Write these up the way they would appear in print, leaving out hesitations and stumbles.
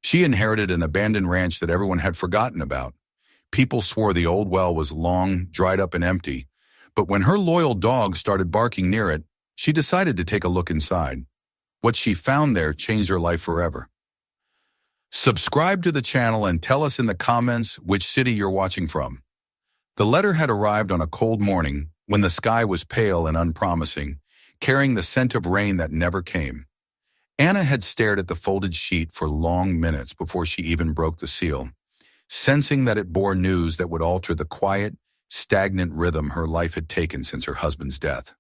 She inherited an abandoned ranch that everyone had forgotten about. People swore the old well was long, dried up and empty, but when her loyal dog started barking near it, she decided to take a look inside. What she found there changed her life forever. Subscribe to the channel and tell us in the comments which city you're watching from. The letter had arrived on a cold morning when the sky was pale and unpromising, carrying the scent of rain that never came. Anna had stared at the folded sheet for long minutes before she even broke the seal, sensing that it bore news that would alter the quiet, stagnant rhythm her life had taken since her husband's death.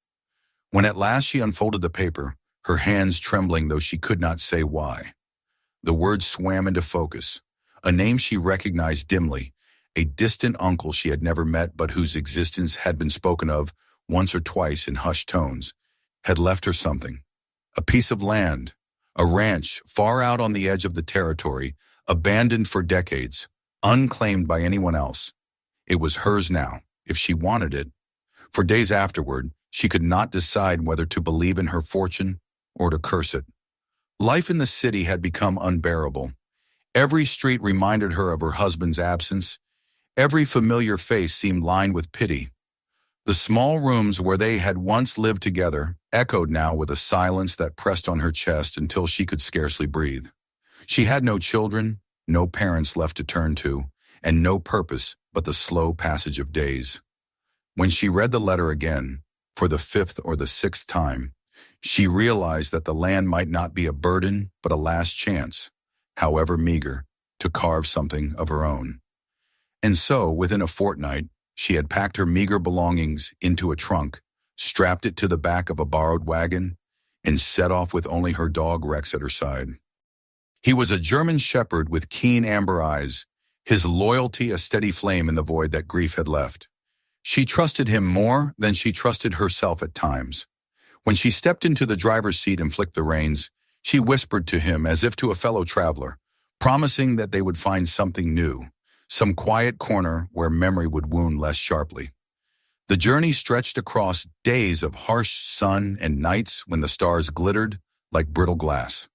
When at last she unfolded the paper, her hands trembling though she could not say why, the words swam into focus, a name she recognized dimly, a distant uncle she had never met but whose existence had been spoken of once or twice in hushed tones, had left her something. A piece of land, a ranch far out on the edge of the territory, abandoned for decades, unclaimed by anyone else. It was hers now, if she wanted it. For days afterward, she could not decide whether to believe in her fortune or to curse it. Life in the city had become unbearable. Every street reminded her of her husband's absence. Every familiar face seemed lined with pity. The small rooms where they had once lived together echoed now with a silence that pressed on her chest until she could scarcely breathe. She had no children, no parents left to turn to, and no purpose but the slow passage of days. When she read the letter again, for the 5th or the 6th time, she realized that the land might not be a burden but a last chance, however meager, to carve something of her own. And so, within a fortnight, she had packed her meager belongings into a trunk, strapped it to the back of a borrowed wagon, and set off with only her dog Rex at her side. He was a German shepherd with keen amber eyes, his loyalty a steady flame in the void that grief had left. She trusted him more than she trusted herself at times. When she stepped into the driver's seat and flicked the reins, she whispered to him as if to a fellow traveler, promising that they would find something new, some quiet corner where memory would wound less sharply. The journey stretched across days of harsh sun and nights when the stars glittered like brittle glass.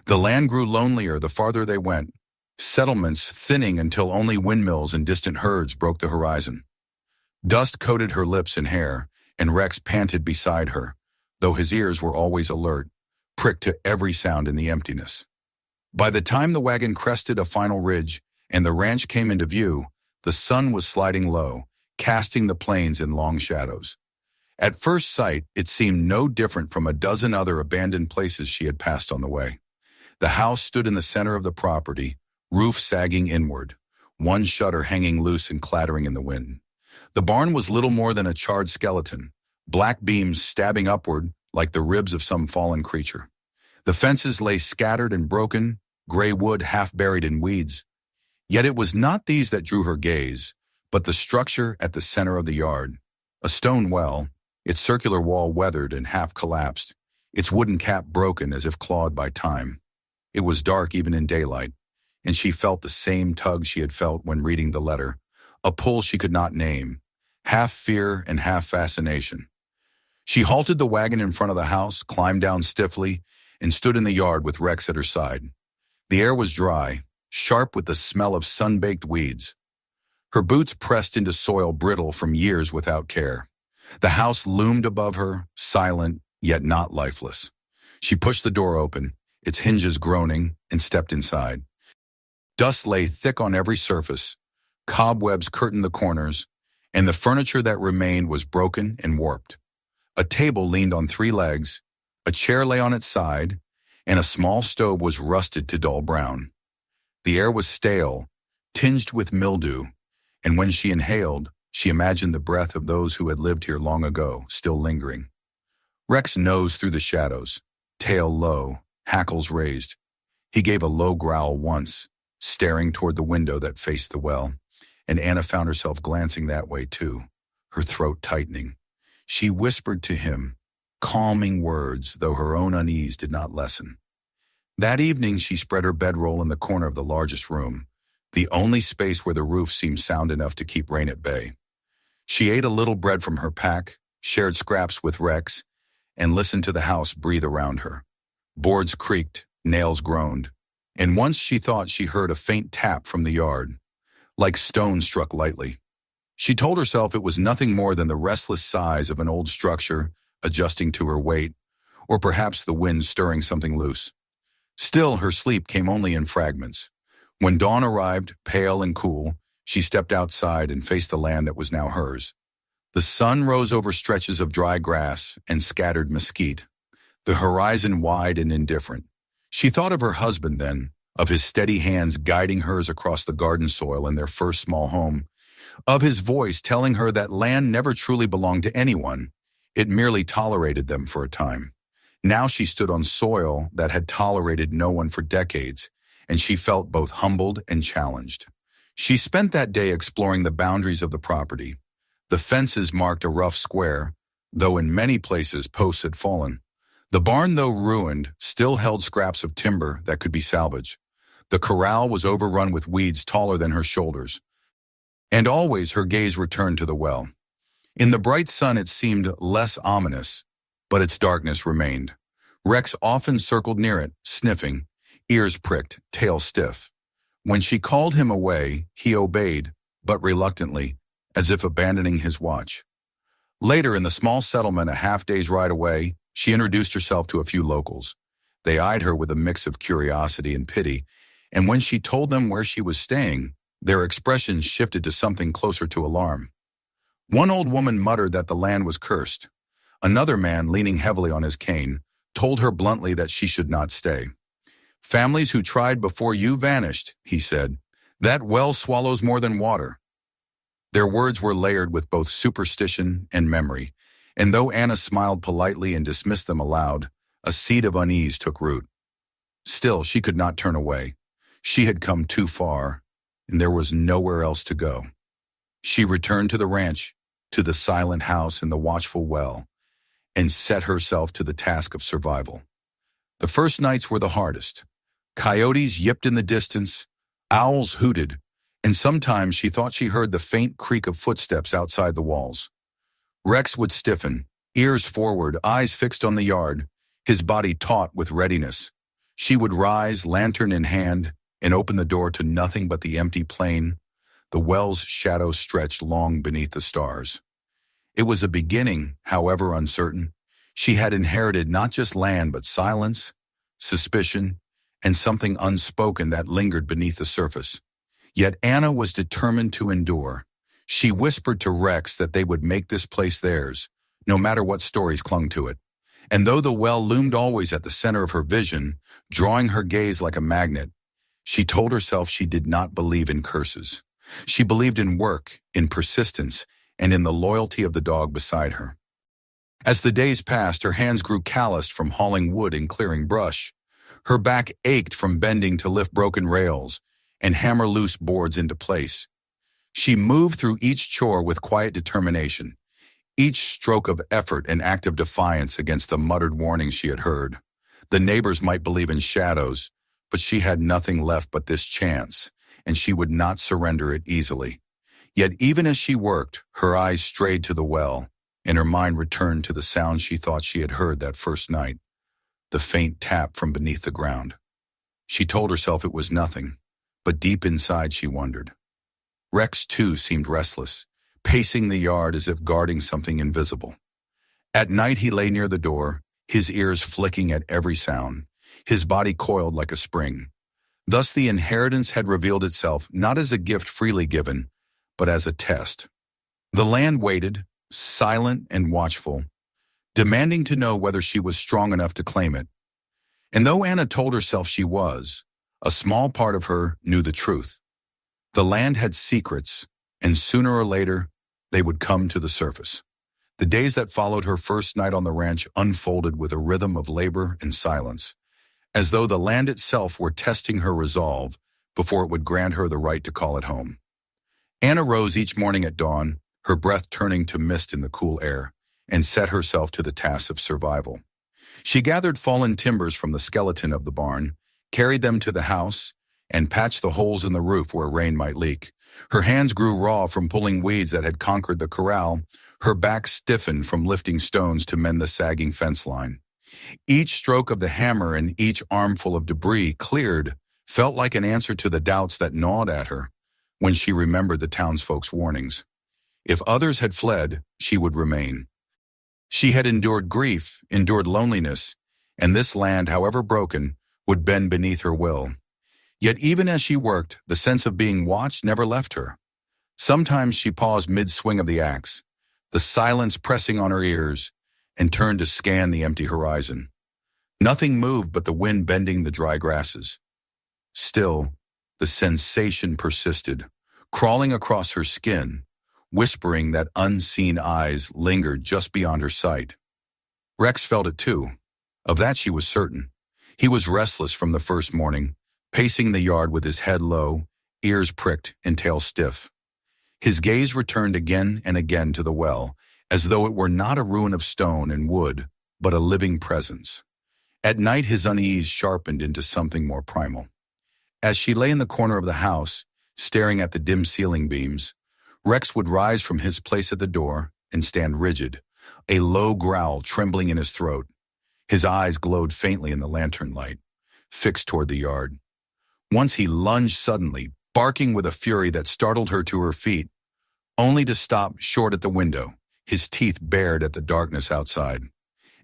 The land grew lonelier the farther they went, settlements thinning until only windmills and distant herds broke the horizon. Dust coated her lips and hair, and Rex panted beside her, though his ears were always alert, pricked to every sound in the emptiness. By the time the wagon crested a final ridge and the ranch came into view, the sun was sliding low, casting the plains in long shadows. At first sight, it seemed no different from a dozen other abandoned places she had passed on the way. The house stood in the center of the property, roof sagging inward, one shutter hanging loose and clattering in the wind. The barn was little more than a charred skeleton, black beams stabbing upward like the ribs of some fallen creature. The fences lay scattered and broken, gray wood half buried in weeds. Yet it was not these that drew her gaze, but the structure at the center of the yard. A stone well, its circular wall weathered and half collapsed, its wooden cap broken as if clawed by time. It was dark even in daylight, and she felt the same tug she had felt when reading the letter, a pull she could not name, half fear and half fascination. She halted the wagon in front of the house, climbed down stiffly, and stood in the yard with Rex at her side. The air was dry, sharp with the smell of sun-baked weeds. Her boots pressed into soil brittle from years without care. The house loomed above her, silent, yet not lifeless. She pushed the door open, its hinges groaning, and stepped inside. Dust lay thick on every surface, cobwebs curtained the corners, and the furniture that remained was broken and warped. A table leaned on 3 legs, a chair lay on its side, and a small stove was rusted to dull brown. The air was stale, tinged with mildew, and when she inhaled, she imagined the breath of those who had lived here long ago, still lingering. Rex nosed through the shadows, tail low, hackles raised. He gave a low growl once, staring toward the window that faced the well, and Anna found herself glancing that way too, her throat tightening. She whispered to him, calming words, though her own unease did not lessen. That evening she spread her bedroll in the corner of the largest room, the only space where the roof seemed sound enough to keep rain at bay. She ate a little bread from her pack, shared scraps with Rex, and listened to the house breathe around her. Boards creaked, nails groaned, and once she thought she heard a faint tap from the yard, like stones struck lightly. She told herself it was nothing more than the restless sighs of an old structure adjusting to her weight, or perhaps the wind stirring something loose. Still, her sleep came only in fragments. When dawn arrived, pale and cool, she stepped outside and faced the land that was now hers. The sun rose over stretches of dry grass and scattered mesquite, the horizon wide and indifferent. She thought of her husband then, of his steady hands guiding hers across the garden soil in their first small home, of his voice telling her that land never truly belonged to anyone, it merely tolerated them for a time. Now she stood on soil that had tolerated no one for decades, and she felt both humbled and challenged. She spent that day exploring the boundaries of the property. The fences marked a rough square, though in many places posts had fallen. The barn, though ruined, still held scraps of timber that could be salvaged. The corral was overrun with weeds taller than her shoulders. And always her gaze returned to the well. In the bright sun it seemed less ominous, but its darkness remained. Rex often circled near it, sniffing, ears pricked, tail stiff. When she called him away, he obeyed, but reluctantly, as if abandoning his watch. Later, in the small settlement a half-day's ride away, she introduced herself to a few locals. They eyed her with a mix of curiosity and pity, and when she told them where she was staying, their expressions shifted to something closer to alarm. One old woman muttered that the land was cursed. Another man, leaning heavily on his cane, told her bluntly that she should not stay. "Families who tried before you vanished," he said. "That well swallows more than water." Their words were layered with both superstition and memory, and though Anna smiled politely and dismissed them aloud, a seed of unease took root. Still, she could not turn away. She had come too far, and there was nowhere else to go. She returned to the ranch, to the silent house and the watchful well, and set herself to the task of survival. The first nights were the hardest. Coyotes yipped in the distance, owls hooted, and sometimes she thought she heard the faint creak of footsteps outside the walls. Rex would stiffen, ears forward, eyes fixed on the yard, his body taut with readiness. She would rise, lantern in hand, and open the door to nothing but the empty plain. The well's shadow stretched long beneath the stars. It was a beginning, however uncertain. She had inherited not just land but silence, suspicion, and something unspoken that lingered beneath the surface. Yet Anna was determined to endure. She whispered to Rex that they would make this place theirs, no matter what stories clung to it. And though the well loomed always at the center of her vision, drawing her gaze like a magnet, she told herself she did not believe in curses. She believed in work, in persistence, and in the loyalty of the dog beside her. As the days passed, her hands grew calloused from hauling wood and clearing brush. Her back ached from bending to lift broken rails and hammer loose boards into place. She moved through each chore with quiet determination, each stroke of effort an act of defiance against the muttered warnings she had heard. The neighbors might believe in shadows, but she had nothing left but this chance, and she would not surrender it easily. Yet even as she worked, her eyes strayed to the well, and her mind returned to the sound she thought she had heard that first night, the faint tap from beneath the ground. She told herself it was nothing, but deep inside she wondered. Rex, too, seemed restless, pacing the yard as if guarding something invisible. At night he lay near the door, his ears flicking at every sound, his body coiled like a spring. Thus the inheritance had revealed itself not as a gift freely given, but as a test. The land waited, silent and watchful, demanding to know whether she was strong enough to claim it. And though Anna told herself she was, a small part of her knew the truth. The land had secrets, and sooner or later, they would come to the surface. The days that followed her first night on the ranch unfolded with a rhythm of labor and silence, as though the land itself were testing her resolve before it would grant her the right to call it home. Anna rose each morning at dawn, her breath turning to mist in the cool air, and set herself to the task of survival. She gathered fallen timbers from the skeleton of the barn, carried them to the house, and patched the holes in the roof where rain might leak. Her hands grew raw from pulling weeds that had conquered the corral, her back stiffened from lifting stones to mend the sagging fence line. Each stroke of the hammer and each armful of debris cleared felt like an answer to the doubts that gnawed at her when she remembered the townsfolk's warnings. If others had fled, she would remain. She had endured grief, endured loneliness, and this land, however broken, would bend beneath her will. Yet even as she worked, the sense of being watched never left her. Sometimes she paused mid-swing of the axe, the silence pressing on her ears, and turned to scan the empty horizon. Nothing moved but the wind bending the dry grasses. Still, the sensation persisted, crawling across her skin, whispering that unseen eyes lingered just beyond her sight. Rex felt it too. Of that she was certain. He was restless from the first morning, pacing the yard with his head low, ears pricked, and tail stiff. His gaze returned again and again to the well, as though it were not a ruin of stone and wood, but a living presence. At night his unease sharpened into something more primal. As she lay in the corner of the house, staring at the dim ceiling beams, Rex would rise from his place at the door and stand rigid, a low growl trembling in his throat. His eyes glowed faintly in the lantern light, fixed toward the yard. Once he lunged suddenly, barking with a fury that startled her to her feet, only to stop short at the window, his teeth bared at the darkness outside.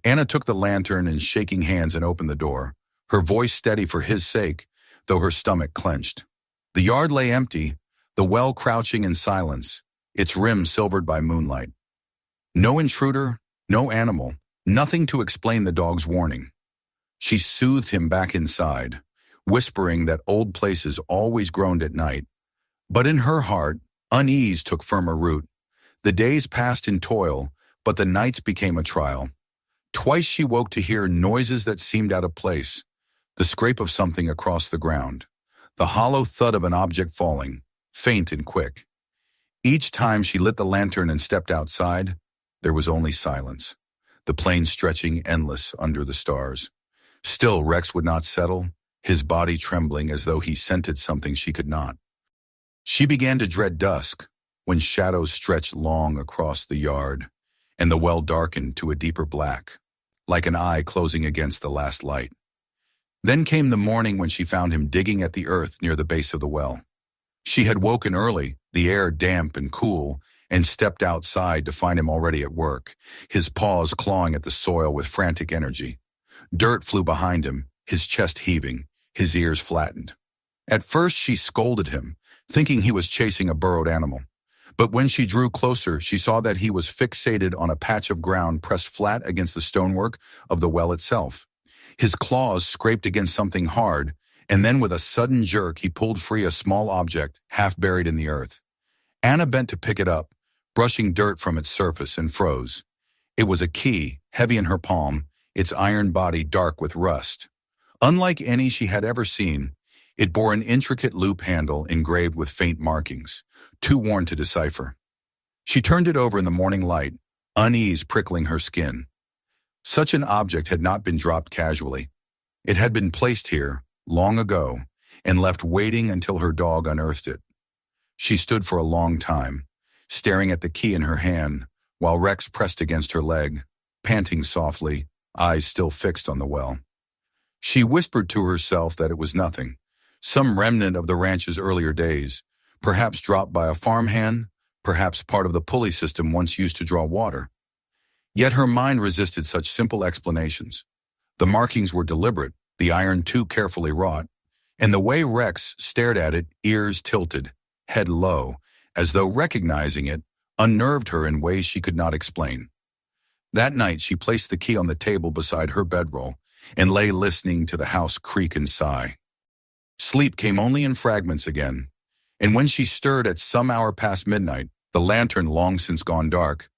Anna took the lantern in shaking hands and opened the door, her voice steady for his sake, though her stomach clenched. The yard lay empty, the well crouching in silence, its rim silvered by moonlight. No intruder, no animal, nothing to explain the dog's warning. She soothed him back inside, whispering that old places always groaned at night. But in her heart, unease took firmer root. The days passed in toil, but the nights became a trial. Twice she woke to hear noises that seemed out of place, the scrape of something across the ground, the hollow thud of an object falling, faint and quick. Each time she lit the lantern and stepped outside, there was only silence, the plain stretching endless under the stars. Still, Rex would not settle, his body trembling as though he scented something she could not. She began to dread dusk, when shadows stretched long across the yard, and the well darkened to a deeper black, like an eye closing against the last light. Then came the morning when she found him digging at the earth near the base of the well. She had woken early, the air damp and cool, and stepped outside to find him already at work, his paws clawing at the soil with frantic energy. Dirt flew behind him, his chest heaving, his ears flattened. At first she scolded him, thinking he was chasing a burrowed animal. But when she drew closer, she saw that he was fixated on a patch of ground pressed flat against the stonework of the well itself. His claws scraped against something hard, and then with a sudden jerk he pulled free a small object half buried in the earth. Anna bent to pick it up, brushing dirt from its surface, and froze. It was a key, heavy in her palm, its iron body dark with rust. Unlike any she had ever seen, it bore an intricate loop handle engraved with faint markings, too worn to decipher. She turned it over in the morning light, unease prickling her skin. Such an object had not been dropped casually. It had been placed here, long ago, and left waiting until her dog unearthed it. She stood for a long time, staring at the key in her hand, while Rex pressed against her leg, panting softly, eyes still fixed on the well. She whispered to herself that it was nothing, some remnant of the ranch's earlier days, perhaps dropped by a farmhand, perhaps part of the pulley system once used to draw water. Yet her mind resisted such simple explanations. The markings were deliberate, the iron too carefully wrought, and the way Rex stared at it, ears tilted, head low, as though recognizing it, unnerved her in ways she could not explain. That night she placed the key on the table beside her bedroll and lay listening to the house creak and sigh. Sleep came only in fragments again, and when she stirred at some hour past midnight, the lantern long since gone dark,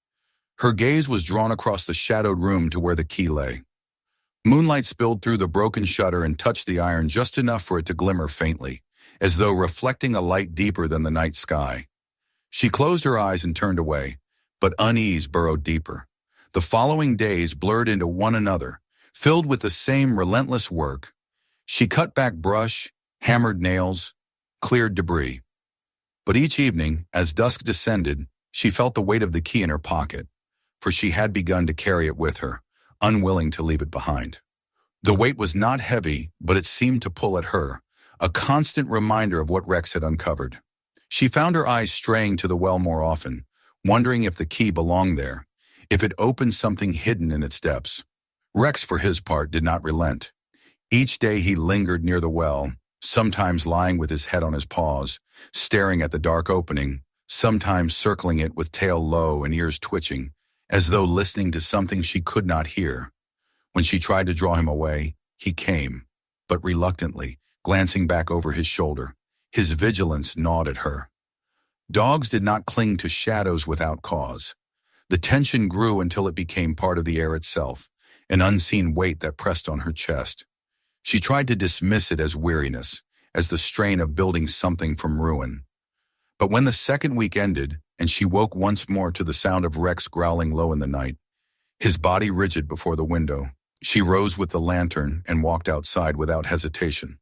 her gaze was drawn across the shadowed room to where the key lay. Moonlight spilled through the broken shutter and touched the iron just enough for it to glimmer faintly, as though reflecting a light deeper than the night sky. She closed her eyes and turned away, but unease burrowed deeper. The following days blurred into one another, filled with the same relentless work. She cut back brush, hammered nails, cleared debris. But each evening, as dusk descended, she felt the weight of the key in her pocket, for she had begun to carry it with her, unwilling to leave it behind. The weight was not heavy, but it seemed to pull at her, a constant reminder of what Rex had uncovered. She found her eyes straying to the well more often, wondering if the key belonged there, if it opened something hidden in its depths. Rex, for his part, did not relent. Each day he lingered near the well, sometimes lying with his head on his paws, staring at the dark opening, sometimes circling it with tail low and ears twitching, as though listening to something she could not hear. When she tried to draw him away, he came, but reluctantly, glancing back over his shoulder. His vigilance gnawed at her. Dogs did not cling to shadows without cause. The tension grew until it became part of the air itself, an unseen weight that pressed on her chest. She tried to dismiss it as weariness, as the strain of building something from ruin. But when the second week ended, and she woke once more to the sound of Rex growling low in the night, his body rigid before the window, she rose with the lantern and walked outside without hesitation.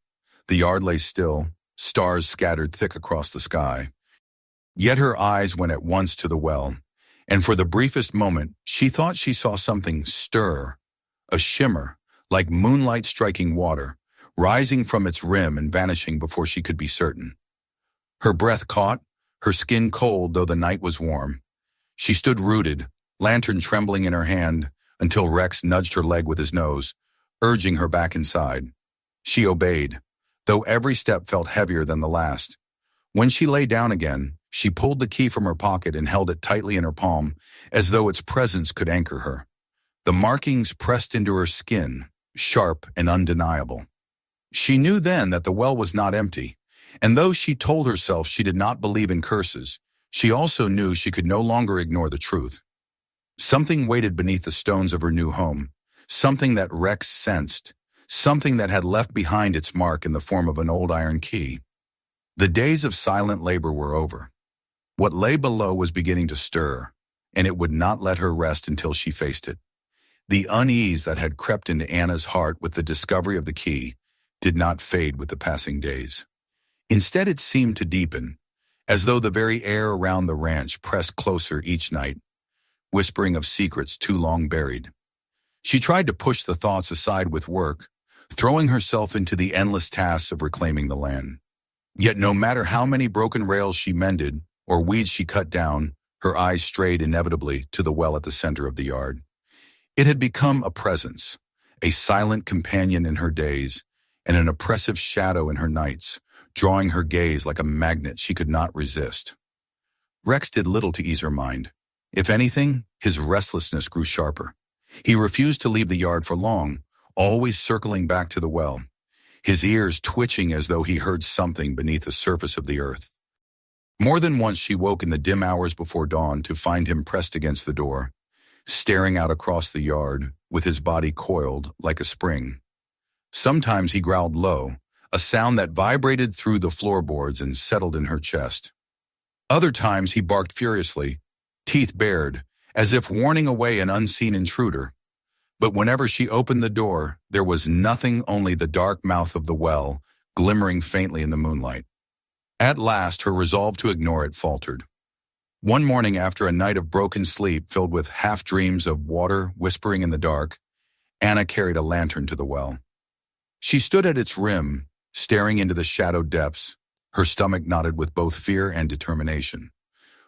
The yard lay still, stars scattered thick across the sky. Yet her eyes went at once to the well, and for the briefest moment she thought she saw something stir, a shimmer, like moonlight striking water, rising from its rim and vanishing before she could be certain. Her breath caught, her skin cold though the night was warm. She stood rooted, lantern trembling in her hand, until Rex nudged her leg with his nose, urging her back inside. She obeyed, though every step felt heavier than the last. When she lay down again, she pulled the key from her pocket and held it tightly in her palm, as though its presence could anchor her. The markings pressed into her skin, sharp and undeniable. She knew then that the well was not empty, and though she told herself she did not believe in curses, she also knew she could no longer ignore the truth. Something waited beneath the stones of her new home, something that Rex sensed, something that had left behind its mark in the form of an old iron key. The days of silent labor were over. What lay below was beginning to stir, and it would not let her rest until she faced it. The unease that had crept into Anna's heart with the discovery of the key did not fade with the passing days. Instead, it seemed to deepen, as though the very air around the ranch pressed closer each night, whispering of secrets too long buried. She tried to push the thoughts aside with work, throwing herself into the endless tasks of reclaiming the land. Yet no matter how many broken rails she mended or weeds she cut down, her eyes strayed inevitably to the well at the center of the yard. It had become a presence, a silent companion in her days, and an oppressive shadow in her nights, drawing her gaze like a magnet she could not resist. Rex did little to ease her mind. If anything, his restlessness grew sharper. He refused to leave the yard for long, always circling back to the well, his ears twitching as though he heard something beneath the surface of the earth. More than once she woke in the dim hours before dawn to find him pressed against the door, staring out across the yard with his body coiled like a spring. Sometimes he growled low, a sound that vibrated through the floorboards and settled in her chest. Other times he barked furiously, teeth bared, as if warning away an unseen intruder. But whenever she opened the door, there was nothing, only the dark mouth of the well, glimmering faintly in the moonlight. At last, her resolve to ignore it faltered. One morning, after a night of broken sleep filled with half-dreams of water whispering in the dark, Anna carried a lantern to the well. She stood at its rim, staring into the shadowed depths, her stomach knotted with both fear and determination.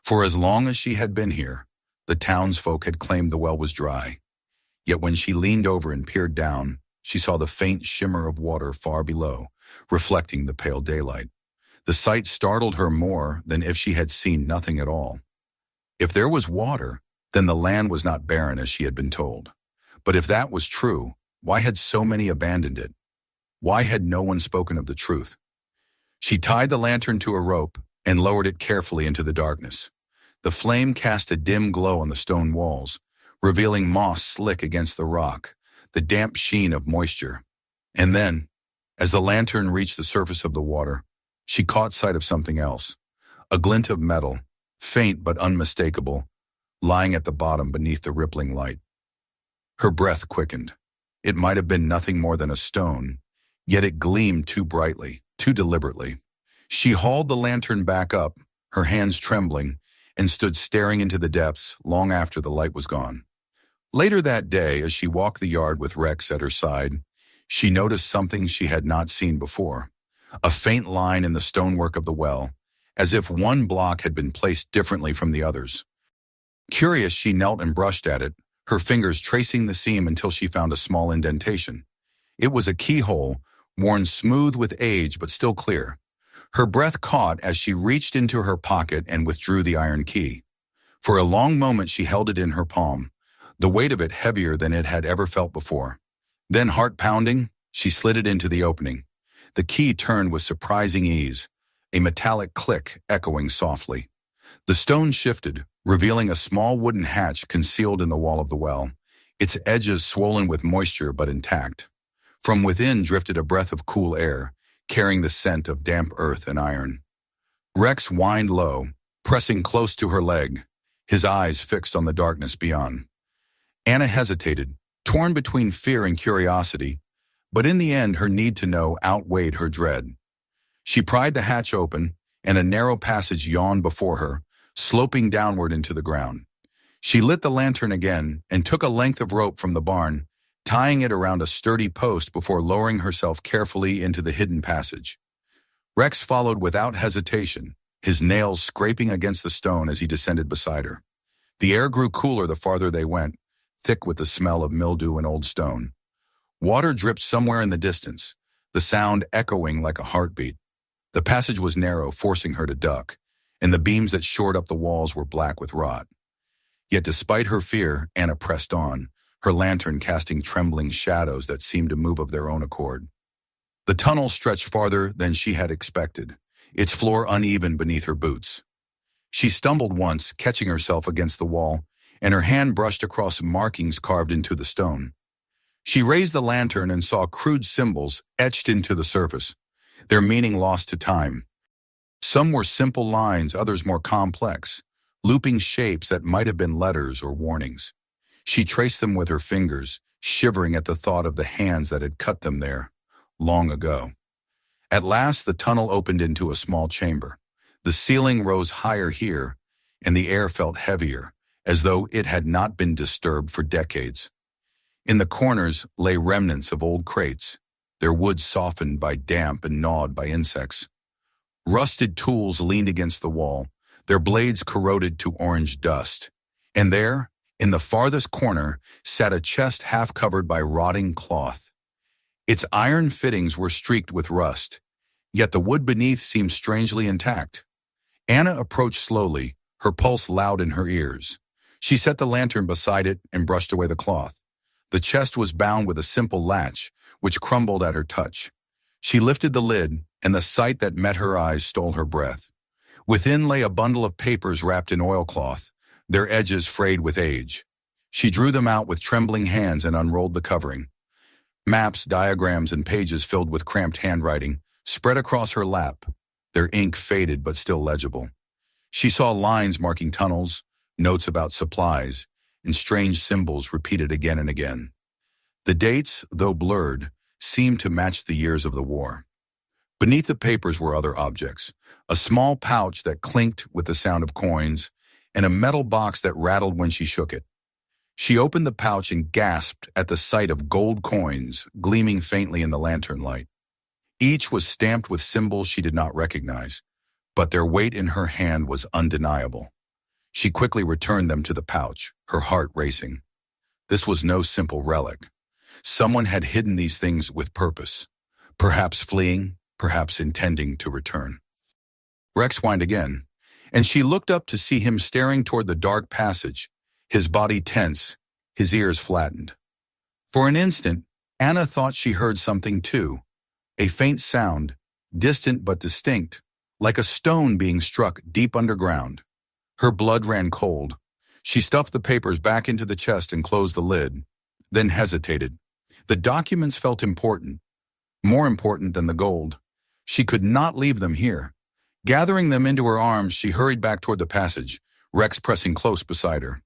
For as long as she had been here, the townsfolk had claimed the well was dry. Yet when she leaned over and peered down, she saw the faint shimmer of water far below, reflecting the pale daylight. The sight startled her more than if she had seen nothing at all. If there was water, then the land was not barren as she had been told. But if that was true, why had so many abandoned it? Why had no one spoken of the truth? She tied the lantern to a rope and lowered it carefully into the darkness. The flame cast a dim glow on the stone walls, revealing moss slick against the rock, the damp sheen of moisture. And then, as the lantern reached the surface of the water, she caught sight of something else, a glint of metal, faint but unmistakable, lying at the bottom beneath the rippling light. Her breath quickened. It might have been nothing more than a stone, yet it gleamed too brightly, too deliberately. She hauled the lantern back up, her hands trembling, and stood staring into the depths long after the light was gone. Later that day, as she walked the yard with Rex at her side, she noticed something she had not seen before. a faint line in the stonework of the well, as if one block had been placed differently from the others. Curious, she knelt and brushed at it, her fingers tracing the seam until she found a small indentation. It was a keyhole, worn smooth with age but still clear. Her breath caught as she reached into her pocket and withdrew the iron key. For a long moment she held it in her palm, the weight of it heavier than it had ever felt before. Then, heart pounding, she slid it into the opening. The key turned with surprising ease, a metallic click echoing softly. The stone shifted, revealing a small wooden hatch concealed in the wall of the well, its edges swollen with moisture but intact. From within drifted a breath of cool air, carrying the scent of damp earth and iron. Rex whined low, pressing close to her leg, his eyes fixed on the darkness beyond. Anna hesitated, torn between fear and curiosity, but in the end her need to know outweighed her dread. She pried the hatch open, and a narrow passage yawned before her, sloping downward into the ground. She lit the lantern again and took a length of rope from the barn, tying it around a sturdy post before lowering herself carefully into the hidden passage. Rex followed without hesitation, his nails scraping against the stone as he descended beside her. The air grew cooler the farther they went, thick with the smell of mildew and old stone. Water dripped somewhere in the distance, the sound echoing like a heartbeat. The passage was narrow, forcing her to duck, and the beams that shored up the walls were black with rot. Yet despite her fear, Anna pressed on, her lantern casting trembling shadows that seemed to move of their own accord. The tunnel stretched farther than she had expected, its floor uneven beneath her boots. She stumbled once, catching herself against the wall, and her hand brushed across markings carved into the stone. She raised the lantern and saw crude symbols etched into the surface, their meaning lost to time. Some were simple lines, others more complex, looping shapes that might have been letters or warnings. She traced them with her fingers, shivering at the thought of the hands that had cut them there, long ago. At last, the tunnel opened into a small chamber. The ceiling rose higher here, and the air felt heavier, as though it had not been disturbed for decades. In the corners lay remnants of old crates, their wood softened by damp and gnawed by insects. Rusted tools leaned against the wall, their blades corroded to orange dust. And there, in the farthest corner, sat a chest half covered by rotting cloth. Its iron fittings were streaked with rust, yet the wood beneath seemed strangely intact. Anna approached slowly, her pulse loud in her ears. She set the lantern beside it and brushed away the cloth. The chest was bound with a simple latch, which crumbled at her touch. She lifted the lid, and the sight that met her eyes stole her breath. Within lay a bundle of papers wrapped in oilcloth, their edges frayed with age. She drew them out with trembling hands and unrolled the covering. Maps, diagrams, and pages filled with cramped handwriting spread across her lap, their ink faded but still legible. She saw lines marking tunnels, notes about supplies, and strange symbols repeated again and again. The dates, though blurred, seemed to match the years of the war. Beneath the papers were other objects, a small pouch that clinked with the sound of coins, and a metal box that rattled when she shook it. She opened the pouch and gasped at the sight of gold coins gleaming faintly in the lantern light. Each was stamped with symbols she did not recognize, but their weight in her hand was undeniable. She quickly returned them to the pouch, her heart racing. This was no simple relic. Someone had hidden these things with purpose, perhaps fleeing, perhaps intending to return. Rex whined again, and she looked up to see him staring toward the dark passage, his body tense, his ears flattened. For an instant, Anna thought she heard something too, a faint sound, distant but distinct, like a stone being struck deep underground. Her blood ran cold. She stuffed the papers back into the chest and closed the lid, then hesitated. The documents felt important, more important than the gold. She could not leave them here. Gathering them into her arms, she hurried back toward the passage, Rex pressing close beside her.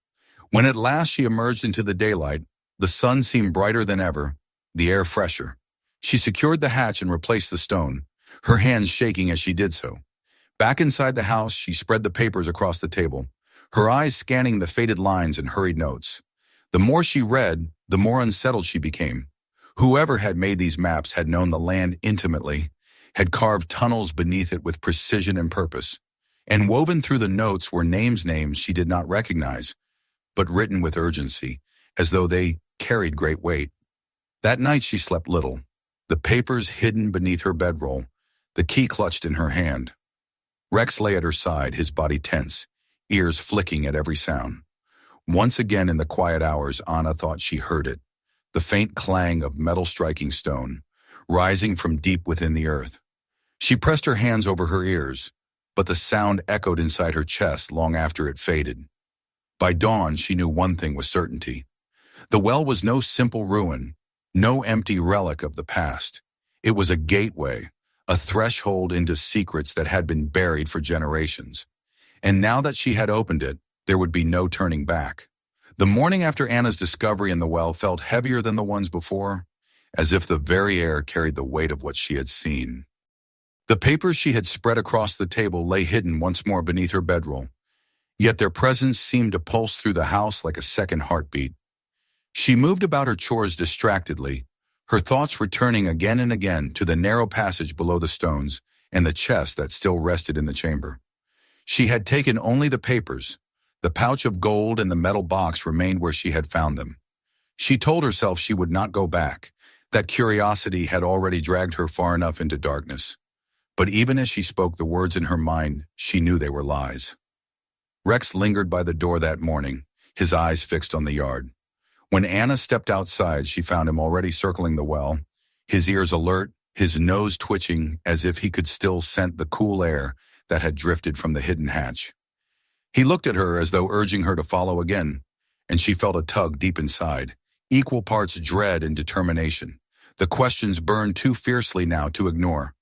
When at last she emerged into the daylight, the sun seemed brighter than ever, the air fresher. She secured the hatch and replaced the stone, her hands shaking as she did so. Back inside the house, she spread the papers across the table, her eyes scanning the faded lines and hurried notes. The more she read, the more unsettled she became. Whoever had made these maps had known the land intimately. had carved tunnels beneath it with precision and purpose, and woven through the notes were names she did not recognize, but written with urgency, as though they carried great weight. That night she slept little, the papers hidden beneath her bedroll, the key clutched in her hand. Rex lay at her side, his body tense, ears flicking at every sound. Once again in the quiet hours, Anna thought she heard it, the faint clang of metal striking stone, rising from deep within the earth. She pressed her hands over her ears, but the sound echoed inside her chest long after it faded. By dawn, she knew one thing with certainty. The well was no simple ruin, no empty relic of the past. It was a gateway, a threshold into secrets that had been buried for generations. And now that she had opened it, there would be no turning back. The morning after Anna's discovery in the well felt heavier than the ones before, as if the very air carried the weight of what she had seen. The papers she had spread across the table lay hidden once more beneath her bedroll, yet their presence seemed to pulse through the house like a second heartbeat. She moved about her chores distractedly, her thoughts returning again and again to the narrow passage below the stones and the chest that still rested in the chamber. She had taken only the papers. The pouch of gold and the metal box remained where she had found them. She told herself she would not go back, that curiosity had already dragged her far enough into darkness. But even as she spoke the words in her mind, she knew they were lies. Rex lingered by the door that morning, his eyes fixed on the yard. When Anna stepped outside, she found him already circling the well, his ears alert, his nose twitching as if he could still scent the cool air that had drifted from the hidden hatch. He looked at her as though urging her to follow again, and she felt a tug deep inside, equal parts dread and determination. The questions burned too fiercely now to ignore.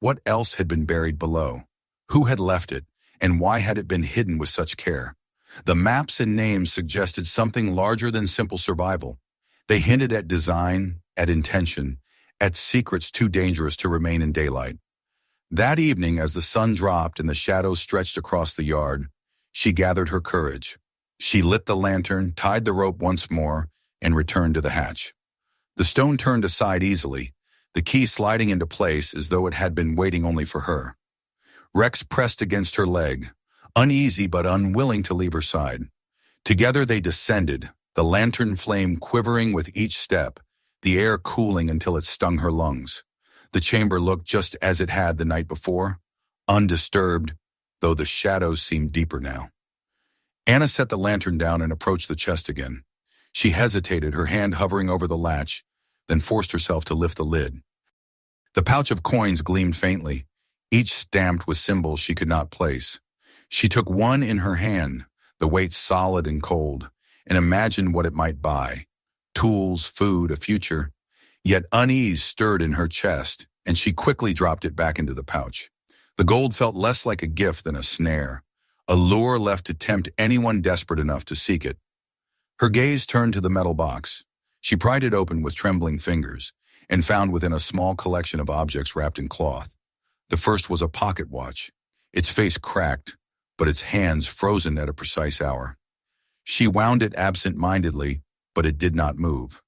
What else had been buried below? Who had left it, and why had it been hidden with such care? The maps and names suggested something larger than simple survival. They hinted at design, at intention, at secrets too dangerous to remain in daylight. That evening, as the sun dropped and the shadows stretched across the yard, she gathered her courage. She lit the lantern, tied the rope once more, and returned to the hatch. The stone turned aside easily, the key sliding into place as though it had been waiting only for her. Rex pressed against her leg, uneasy but unwilling to leave her side. Together they descended, the lantern flame quivering with each step, the air cooling until it stung her lungs. The chamber looked just as it had the night before, undisturbed, though the shadows seemed deeper now. Anna set the lantern down and approached the chest again. She hesitated, her hand hovering over the latch, then forced herself to lift the lid. The pouch of coins gleamed faintly, each stamped with symbols she could not place. She took one in her hand, the weight solid and cold, and imagined what it might buy. Tools, food, a future. Yet unease stirred in her chest, and she quickly dropped it back into the pouch. The gold felt less like a gift than a snare, a lure left to tempt anyone desperate enough to seek it. Her gaze turned to the metal box. She pried it open with trembling fingers, and found within a small collection of objects wrapped in cloth. The first was a pocket watch, its face cracked, but its hands frozen at a precise hour. She wound it absent-mindedly, but it did not move.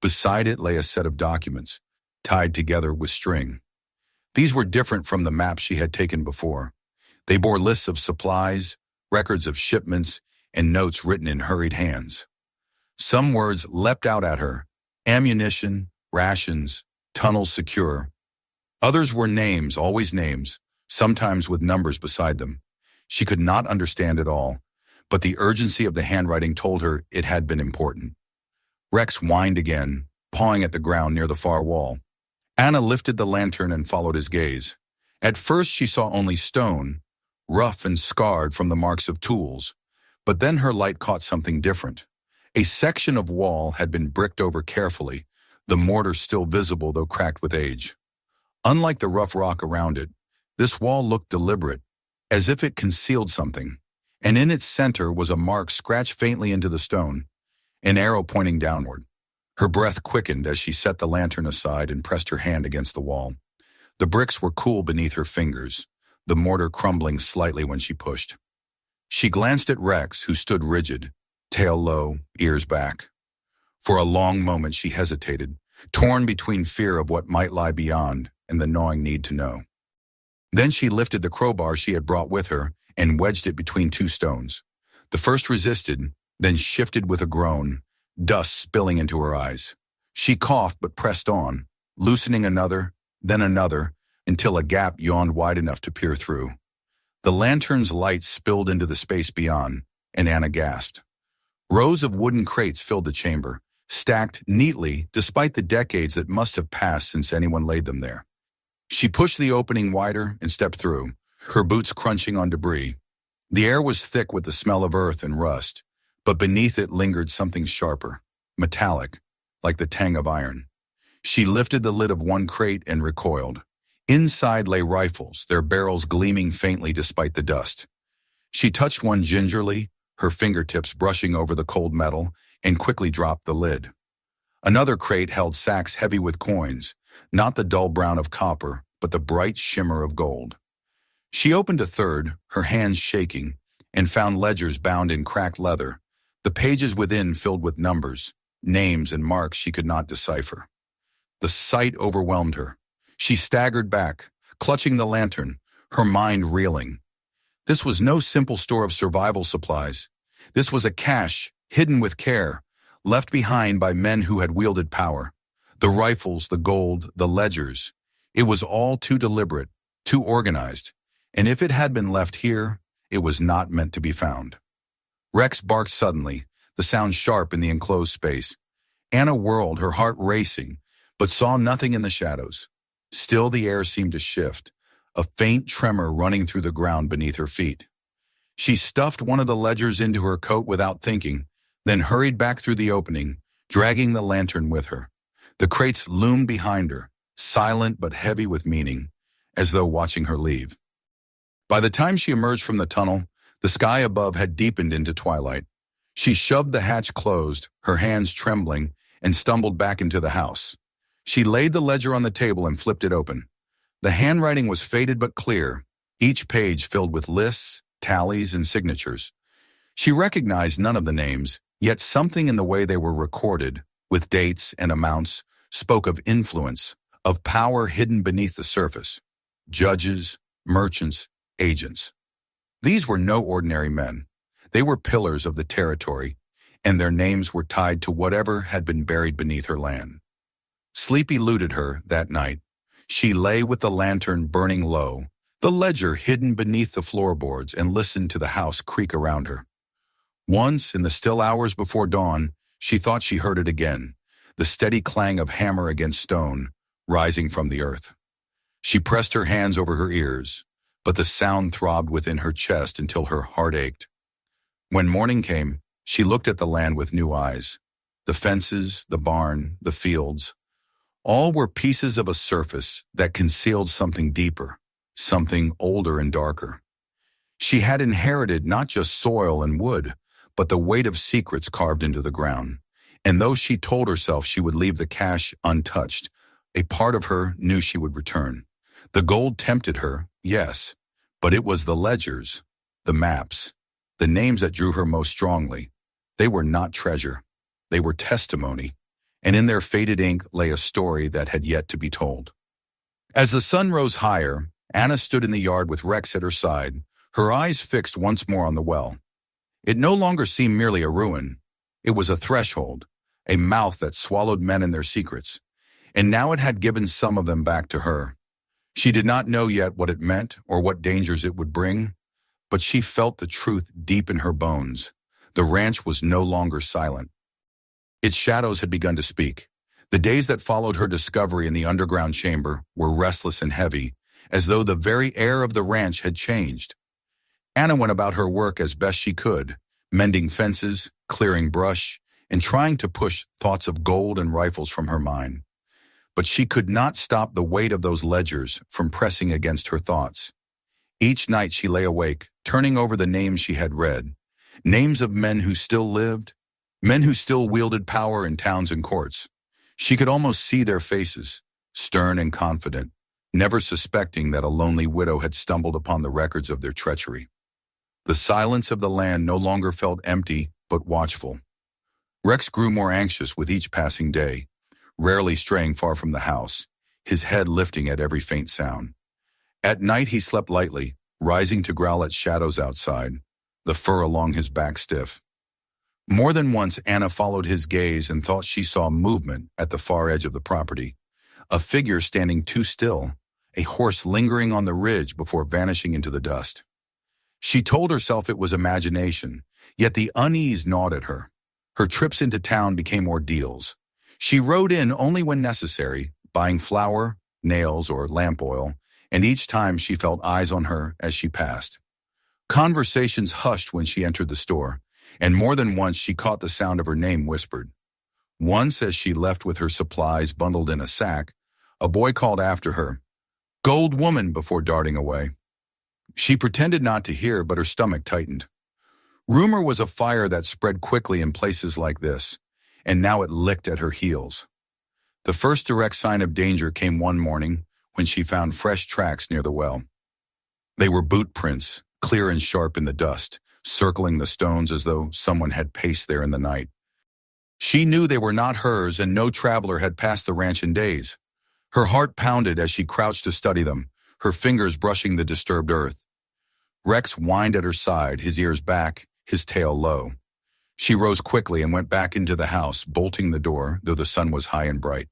Beside it lay a set of documents, tied together with string. These were different from the maps she had taken before. They bore lists of supplies, records of shipments, and notes written in hurried hands. Some words leapt out at her: ammunition, rations, tunnels secure. Others were names, always names, sometimes with numbers beside them. She could not understand it all, but the urgency of the handwriting told her it had been important. Rex whined again, pawing at the ground near the far wall. Anna lifted the lantern and followed his gaze. At first she saw only stone, rough and scarred from the marks of tools, but then her light caught something different. A section of wall had been bricked over carefully, the mortar still visible though cracked with age. Unlike the rough rock around it, this wall looked deliberate, as if it concealed something, and in its center was a mark scratched faintly into the stone, an arrow pointing downward. Her breath quickened as she set the lantern aside and pressed her hand against the wall. The bricks were cool beneath her fingers, the mortar crumbling slightly when she pushed. She glanced at Rex, who stood rigid, tail low, ears back. For a long moment she hesitated, torn between fear of what might lie beyond and the gnawing need to know. Then she lifted the crowbar she had brought with her and wedged it between two stones. The first resisted, then shifted with a groan, dust spilling into her eyes. She coughed but pressed on, loosening another, then another, until a gap yawned wide enough to peer through. The lantern's light spilled into the space beyond, and Anna gasped. Rows of wooden crates filled the chamber, stacked neatly despite the decades that must have passed since anyone laid them there. She pushed the opening wider and stepped through, her boots crunching on debris. The air was thick with the smell of earth and rust, but beneath it lingered something sharper, metallic, like the tang of iron. She lifted the lid of one crate and recoiled. Inside lay rifles, their barrels gleaming faintly despite the dust. She touched one gingerly, her fingertips brushing over the cold metal, and quickly dropped the lid. Another crate held sacks heavy with coins, not the dull brown of copper, but the bright shimmer of gold. She opened a third, her hands shaking, and found ledgers bound in cracked leather, the pages within filled with numbers, names and marks she could not decipher. The sight overwhelmed her. She staggered back, clutching the lantern, her mind reeling. This was no simple store of survival supplies. This was a cache, hidden with care, left behind by men who had wielded power. The rifles, the gold, the ledgers. It was all too deliberate, too organized, and if it had been left here, it was not meant to be found. Rex barked suddenly, the sound sharp in the enclosed space. Anna whirled, her heart racing, but saw nothing in the shadows. Still the air seemed to shift, a faint tremor running through the ground beneath her feet. She stuffed one of the ledgers into her coat without thinking, then hurried back through the opening, dragging the lantern with her. The crates loomed behind her, silent but heavy with meaning, as though watching her leave. By the time she emerged from the tunnel, the sky above had deepened into twilight. She shoved the hatch closed, her hands trembling, and stumbled back into the house. She laid the ledger on the table and flipped it open. The handwriting was faded but clear, each page filled with lists, tallies, and signatures. She recognized none of the names, yet something in the way they were recorded, with dates and amounts, spoke of influence, of power hidden beneath the surface. Judges, merchants, agents. These were no ordinary men. They were pillars of the territory, and their names were tied to whatever had been buried beneath her land. Sleep eluded her that night. She lay with the lantern burning low, the ledger hidden beneath the floorboards, and listened to the house creak around her. Once, in the still hours before dawn, she thought she heard it again, the steady clang of hammer against stone, rising from the earth. She pressed her hands over her ears, but the sound throbbed within her chest until her heart ached. When morning came, she looked at the land with new eyes. The fences, the barn, the fields, all were pieces of a surface that concealed something deeper, something older and darker. She had inherited not just soil and wood, but the weight of secrets carved into the ground. And though she told herself she would leave the cache untouched, a part of her knew she would return. The gold tempted her, yes, but it was the ledgers, the maps, the names that drew her most strongly. They were not treasure. They were testimony, and in their faded ink lay a story that had yet to be told. As the sun rose higher, Anna stood in the yard with Rex at her side, her eyes fixed once more on the well. It no longer seemed merely a ruin. It was a threshold, a mouth that swallowed men and their secrets, and now it had given some of them back to her. She did not know yet what it meant or what dangers it would bring, but she felt the truth deep in her bones. The ranch was no longer silent. Its shadows had begun to speak. The days that followed her discovery in the underground chamber were restless and heavy, as though the very air of the ranch had changed. Anna went about her work as best she could, mending fences, clearing brush, and trying to push thoughts of gold and rifles from her mind. But she could not stop the weight of those ledgers from pressing against her thoughts. Each night she lay awake, turning over the names she had read, names of men who still lived, men who still wielded power in towns and courts. She could almost see their faces, stern and confident, never suspecting that a lonely widow had stumbled upon the records of their treachery. The silence of the land no longer felt empty, but watchful. Rex grew more anxious with each passing day, rarely straying far from the house. his head lifting at every faint sound. At night he slept lightly, rising to growl at shadows outside, the fur along his back stiff. More than once Anna followed his gaze and thought she saw movement at the far edge of the property, a figure standing too still, a horse lingering on the ridge before vanishing into the dust. She told herself it was imagination, yet the unease gnawed at her. Her trips into town became ordeals. She rode in only when necessary, buying flour, nails, or lamp oil, and each time she felt eyes on her as she passed. Conversations hushed when she entered the store, and more than once she caught the sound of her name whispered. Once, as she left with her supplies bundled in a sack, a boy called after her, "Gold woman," before darting away. She pretended not to hear, but her stomach tightened. Rumor was a fire that spread quickly in places like this, and now it licked at her heels. The first direct sign of danger came one morning when she found fresh tracks near the well. They were boot prints, clear and sharp in the dust, circling the stones as though someone had paced there in the night. She knew they were not hers, and no traveler had passed the ranch in days. Her heart pounded as she crouched to study them, her fingers brushing the disturbed earth. Rex whined at her side, his ears back, his tail low. She rose quickly and went back into the house, bolting the door, though the sun was high and bright.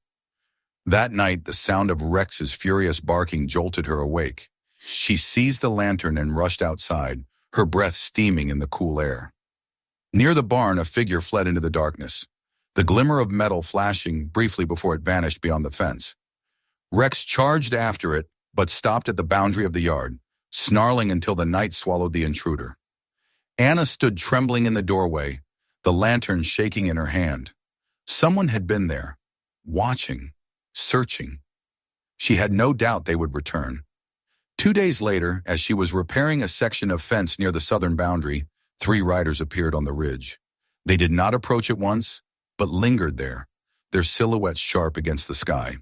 That night, the sound of Rex's furious barking jolted her awake. She seized the lantern and rushed outside, her breath steaming in the cool air. Near the barn, a figure fled into the darkness, the glimmer of metal flashing briefly before it vanished beyond the fence. Rex charged after it, but stopped at the boundary of the yard, snarling until the night swallowed the intruder. Anna stood trembling in the doorway, the lantern shaking in her hand. Someone had been there, watching, searching. She had no doubt they would return. 2 days later, as she was repairing a section of fence near the southern boundary, 3 riders appeared on the ridge. They did not approach at once, but lingered there, their silhouettes sharp against the sky.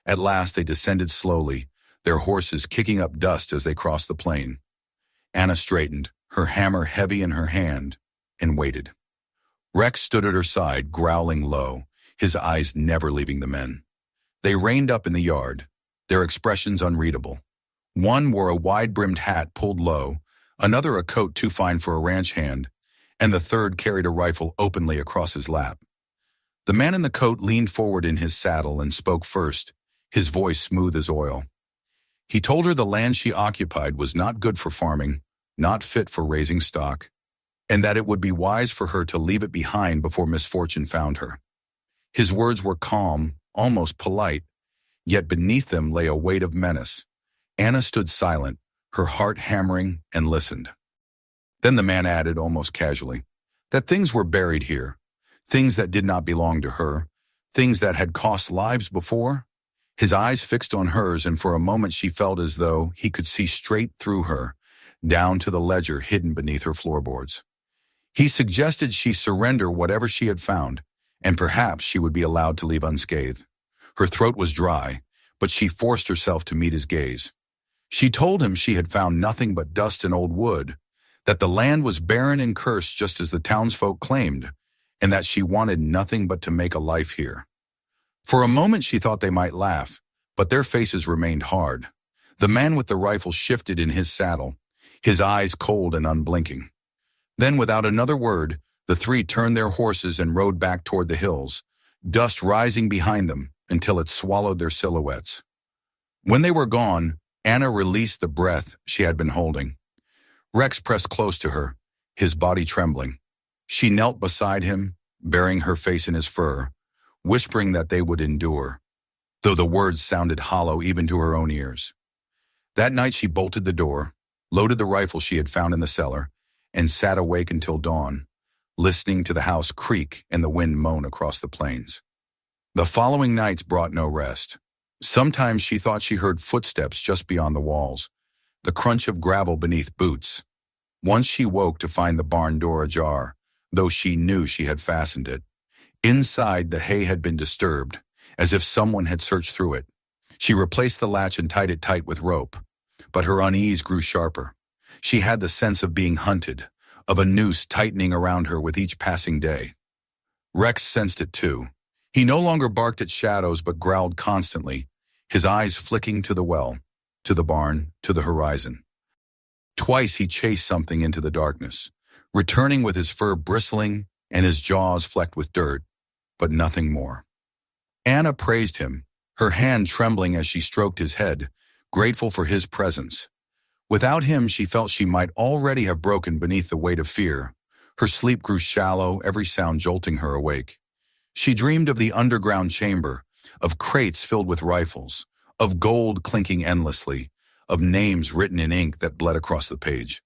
At last they descended slowly, their horses kicking up dust as they crossed the plain. Anna straightened, her hammer heavy in her hand, and waited. Rex stood at her side, growling low, his eyes never leaving the men. They reined up in the yard, their expressions unreadable. One wore a wide-brimmed hat pulled low, another a coat too fine for a ranch hand, and the third carried a rifle openly across his lap. The man in the coat leaned forward in his saddle and spoke first, his voice smooth as oil. He told her the land she occupied was not good for farming, not fit for raising stock, and that it would be wise for her to leave it behind before misfortune found her. His words were calm, almost polite, yet beneath them lay a weight of menace. Anna stood silent, her heart hammering, and listened. Then the man added, almost casually, that things were buried here, things that did not belong to her, things that had cost lives before. His eyes fixed on hers, and for a moment she felt as though he could see straight through her, down to the ledger hidden beneath her floorboards. He suggested she surrender whatever she had found, and perhaps she would be allowed to leave unscathed. Her throat was dry, but she forced herself to meet his gaze. She told him she had found nothing but dust and old wood, that the land was barren and cursed just as the townsfolk claimed, and that she wanted nothing but to make a life here. For a moment she thought they might laugh, but their faces remained hard. The man with the rifle shifted in his saddle, his eyes cold and unblinking. Then, without another word, the 3 turned their horses and rode back toward the hills, dust rising behind them until it swallowed their silhouettes. When they were gone, Anna released the breath she had been holding. Rex pressed close to her, his body trembling. She knelt beside him, burying her face in his fur, whispering that they would endure, though the words sounded hollow even to her own ears. That night she bolted the door, loaded the rifle she had found in the cellar, and sat awake until dawn, listening to the house creak and the wind moan across the plains. The following nights brought no rest. Sometimes she thought she heard footsteps just beyond the walls, the crunch of gravel beneath boots. Once she woke to find the barn door ajar, though she knew she had fastened it. Inside, the hay had been disturbed, as if someone had searched through it. She replaced the latch and tied it tight with rope, but her unease grew sharper. She had the sense of being hunted, of a noose tightening around her with each passing day. Rex sensed it too. He no longer barked at shadows but growled constantly, his eyes flicking to the well, to the barn, to the horizon. Twice he chased something into the darkness, returning with his fur bristling and his jaws flecked with dirt, but nothing more. Anna praised him, her hand trembling as she stroked his head, grateful for his presence. Without him, she felt she might already have broken beneath the weight of fear. Her sleep grew shallow, every sound jolting her awake. She dreamed of the underground chamber, of crates filled with rifles, of gold clinking endlessly, of names written in ink that bled across the page.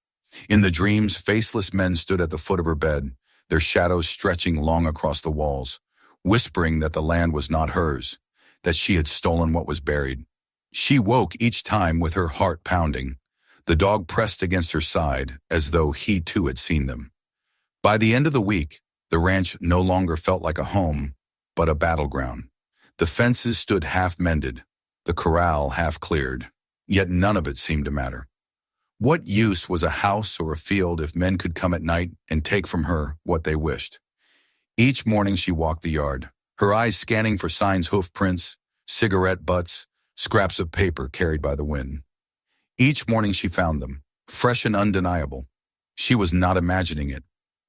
In the dreams, faceless men stood at the foot of her bed, their shadows stretching long across the walls, whispering that the land was not hers, that she had stolen what was buried. She woke each time with her heart pounding. The dog pressed against her side as though he too had seen them. By the end of the week, the ranch no longer felt like a home, but a battleground. The fences stood half-mended, the corral half-cleared, yet none of it seemed to matter. What use was a house or a field if men could come at night and take from her what they wished? Each morning she walked the yard, her eyes scanning for signs, hoof prints, cigarette butts, scraps of paper carried by the wind. Each morning she found them, fresh and undeniable. She was not imagining it.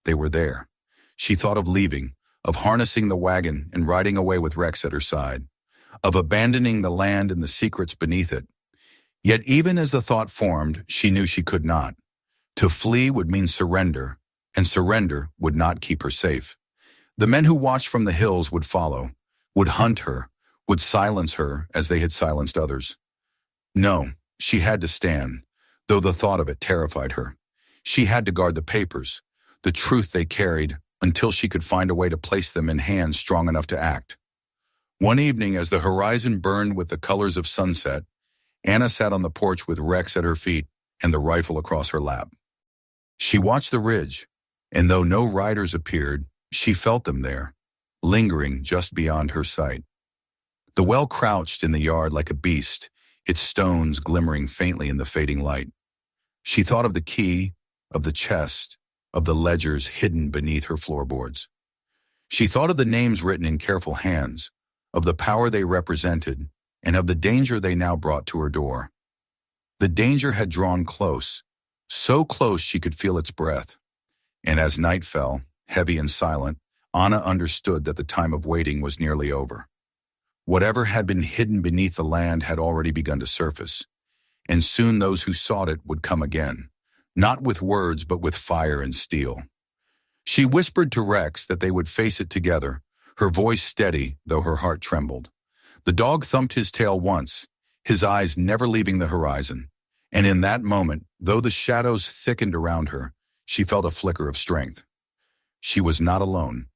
They were there. She thought of leaving, of harnessing the wagon and riding away with Rex at her side, of abandoning the land and the secrets beneath it. Yet even as the thought formed, she knew she could not. To flee would mean surrender, and surrender would not keep her safe. The men who watched from the hills would follow, would hunt her, would silence her as they had silenced others. No, she had to stand, though the thought of it terrified her. She had to guard the papers, the truth they carried, until she could find a way to place them in hands strong enough to act. One evening, as the horizon burned with the colors of sunset, Anna sat on the porch with Rex at her feet and the rifle across her lap. She watched the ridge, and though no riders appeared, she felt them there, lingering just beyond her sight. The well crouched in the yard like a beast, its stones glimmering faintly in the fading light. She thought of the key, of the chest, of the ledgers hidden beneath her floorboards. She thought of the names written in careful hands, of the power they represented, and of the danger they now brought to her door. The danger had drawn close, so close she could feel its breath. And as night fell, heavy and silent, Anna understood that the time of waiting was nearly over. Whatever had been hidden beneath the land had already begun to surface, and soon those who sought it would come again, not with words but with fire and steel. She whispered to Rex that they would face it together, her voice steady, though her heart trembled. The dog thumped his tail once, his eyes never leaving the horizon, and in that moment, though the shadows thickened around her, she felt a flicker of strength. She was not alone.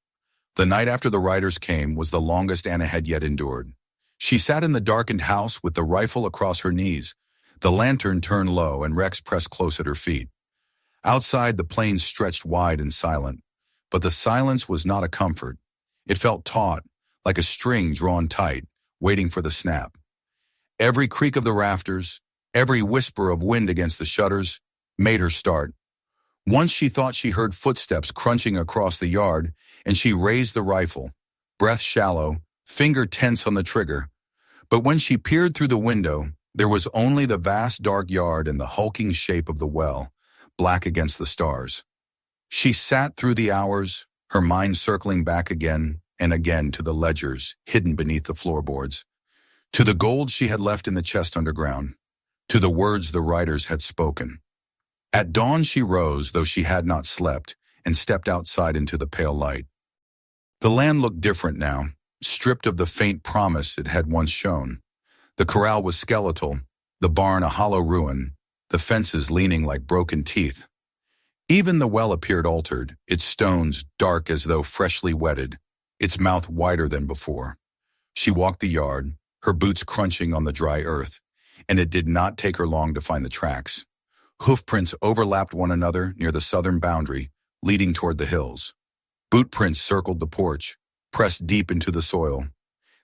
The night after the riders came was the longest Anna had yet endured. She sat in the darkened house with the rifle across her knees, the lantern turned low and Rex pressed close at her feet. Outside, the plains stretched wide and silent, but the silence was not a comfort. It felt taut, like a string drawn tight, waiting for the snap. Every creak of the rafters, every whisper of wind against the shutters, made her start. Once she thought she heard footsteps crunching across the yard, and she raised the rifle, breath shallow, finger tense on the trigger. But when she peered through the window, there was only the vast dark yard and the hulking shape of the well, black against the stars. She sat through the hours, her mind circling back again and again to the ledgers hidden beneath the floorboards, to the gold she had left in the chest underground, to the words the writers had spoken. At dawn she rose, though she had not slept, and stepped outside into the pale light. The land looked different now, stripped of the faint promise it had once shown. The corral was skeletal, the barn a hollow ruin, the fences leaning like broken teeth. Even the well appeared altered, its stones dark as though freshly wetted, its mouth wider than before. She walked the yard, her boots crunching on the dry earth, and it did not take her long to find the tracks. Hoofprints overlapped one another near the southern boundary, leading toward the hills. Bootprints circled the porch, pressed deep into the soil.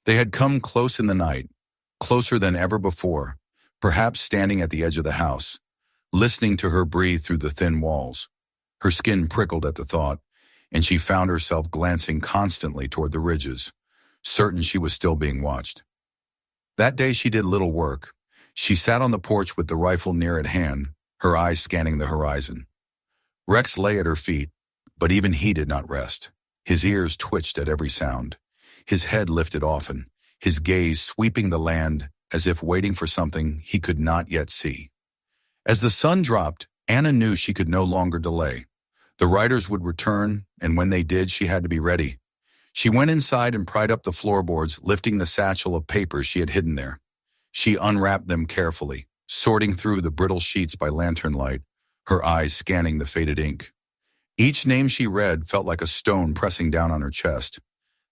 They had come close in the night, closer than ever before, perhaps standing at the edge of the house, listening to her breathe through the thin walls. Her skin prickled at the thought, and she found herself glancing constantly toward the ridges, certain she was still being watched. That day she did little work. She sat on the porch with the rifle near at hand, her eyes scanning the horizon. Rex lay at her feet, but even he did not rest. His ears twitched at every sound. His head lifted often, his gaze sweeping the land as if waiting for something he could not yet see. As the sun dropped, Anna knew she could no longer delay. The riders would return, and when they did, she had to be ready. She went inside and pried up the floorboards, lifting the satchel of papers she had hidden there. She unwrapped them carefully, sorting through the brittle sheets by lantern light, her eyes scanning the faded ink. Each name she read felt like a stone pressing down on her chest.